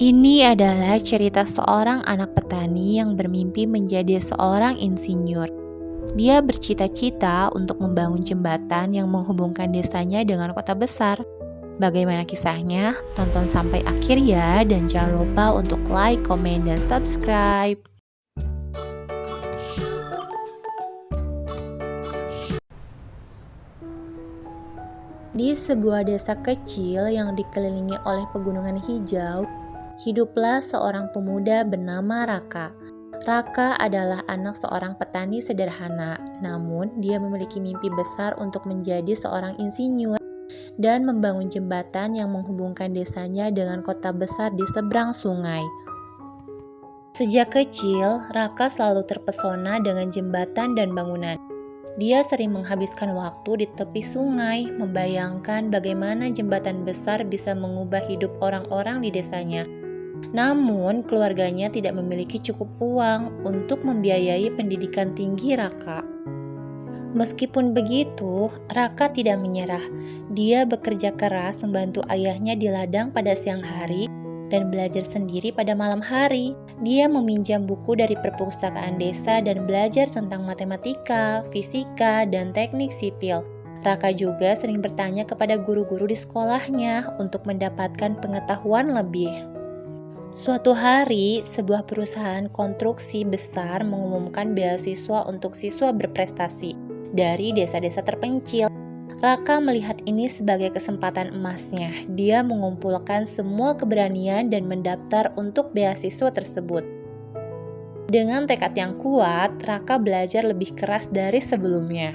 Ini adalah cerita seorang anak petani yang bermimpi menjadi seorang insinyur. Dia bercita-cita untuk membangun jembatan yang menghubungkan desanya dengan kota besar. Bagaimana kisahnya? Tonton sampai akhir ya, dan jangan lupa untuk like, komen, dan subscribe. Di sebuah desa kecil yang dikelilingi oleh pegunungan hijau, hiduplah seorang pemuda bernama Raka. Raka adalah anak seorang petani sederhana, namun dia memiliki mimpi besar untuk menjadi seorang insinyur dan membangun jembatan yang menghubungkan desanya dengan kota besar di seberang sungai. Sejak kecil, Raka selalu terpesona dengan jembatan dan bangunan. Dia sering menghabiskan waktu di tepi sungai, membayangkan bagaimana jembatan besar bisa mengubah hidup orang-orang di desanya. Namun, keluarganya tidak memiliki cukup uang untuk membiayai pendidikan tinggi Raka. Meskipun begitu, Raka tidak menyerah. Dia bekerja keras membantu ayahnya di ladang pada siang hari dan belajar sendiri pada malam hari. Dia meminjam buku dari perpustakaan desa dan belajar tentang matematika, fisika, dan teknik sipil. Raka juga sering bertanya kepada guru-guru di sekolahnya untuk mendapatkan pengetahuan lebih. Suatu hari, sebuah perusahaan konstruksi besar mengumumkan beasiswa untuk siswa berprestasi dari desa-desa terpencil. Raka melihat ini sebagai kesempatan emasnya. Dia mengumpulkan semua keberanian dan mendaftar untuk beasiswa tersebut. Dengan tekad yang kuat, Raka belajar lebih keras dari sebelumnya.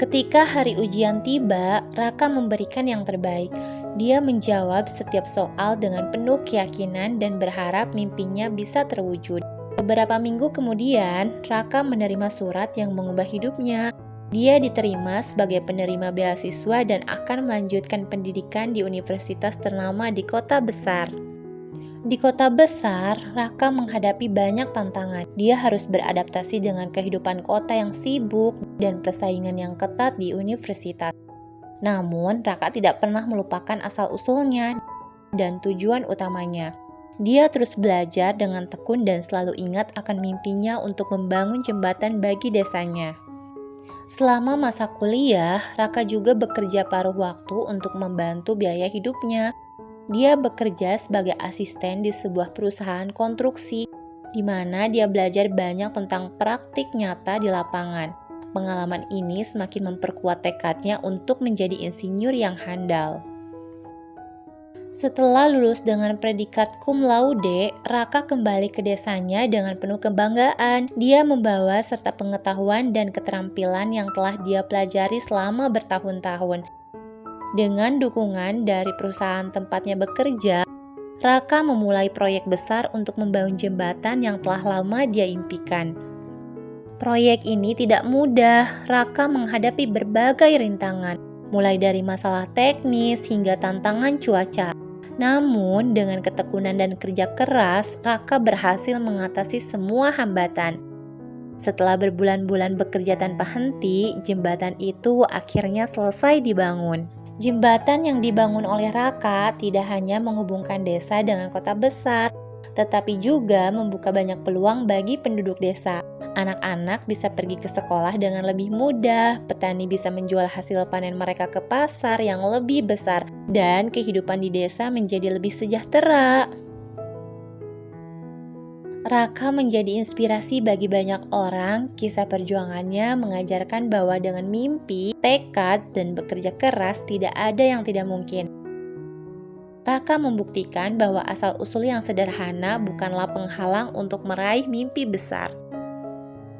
Ketika hari ujian tiba, Raka memberikan yang terbaik. Dia menjawab setiap soal dengan penuh keyakinan dan berharap mimpinya bisa terwujud. Beberapa minggu kemudian, Raka menerima surat yang mengubah hidupnya. Dia diterima sebagai penerima beasiswa dan akan melanjutkan pendidikan di universitas ternama di kota besar. Di kota besar, Raka menghadapi banyak tantangan. Dia harus beradaptasi dengan kehidupan kota yang sibuk dan persaingan yang ketat di universitas. Namun, Raka tidak pernah melupakan asal-usulnya dan tujuan utamanya. Dia terus belajar dengan tekun dan selalu ingat akan mimpinya untuk membangun jembatan bagi desanya. Selama masa kuliah, Raka juga bekerja paruh waktu untuk membantu biaya hidupnya. Dia bekerja sebagai asisten di sebuah perusahaan konstruksi, di mana dia belajar banyak tentang praktik nyata di lapangan. Pengalaman ini semakin memperkuat tekadnya untuk menjadi insinyur yang handal. Setelah lulus dengan predikat cum laude, Raka kembali ke desanya dengan penuh kebanggaan. Dia membawa serta pengetahuan dan keterampilan yang telah dia pelajari selama bertahun-tahun. Dengan dukungan dari perusahaan tempatnya bekerja, Raka memulai proyek besar untuk membangun jembatan yang telah lama dia impikan. Proyek ini tidak mudah. Raka menghadapi berbagai rintangan, mulai dari masalah teknis hingga tantangan cuaca. Namun, dengan ketekunan dan kerja keras, Raka berhasil mengatasi semua hambatan. Setelah berbulan-bulan bekerja tanpa henti, jembatan itu akhirnya selesai dibangun. Jembatan yang dibangun oleh Raka tidak hanya menghubungkan desa dengan kota besar, tetapi juga membuka banyak peluang bagi penduduk desa. Anak-anak bisa pergi ke sekolah dengan lebih mudah, petani bisa menjual hasil panen mereka ke pasar yang lebih besar, dan kehidupan di desa menjadi lebih sejahtera. Raka menjadi inspirasi bagi banyak orang. Kisah perjuangannya mengajarkan bahwa dengan mimpi, tekad, dan bekerja keras tidak ada yang tidak mungkin. Raka membuktikan bahwa asal-usul yang sederhana bukanlah penghalang untuk meraih mimpi besar.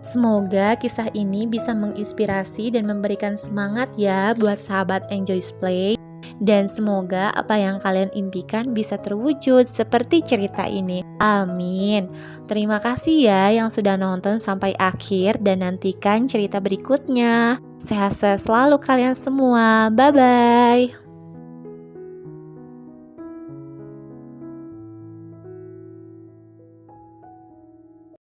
Semoga kisah ini bisa menginspirasi dan memberikan semangat ya buat sahabat Enjoy's Play. Dan semoga apa yang kalian impikan bisa terwujud seperti cerita ini. Amin. Terima kasih ya yang sudah nonton sampai akhir dan nantikan cerita berikutnya. Sehat-sehat selalu kalian semua. Bye-bye.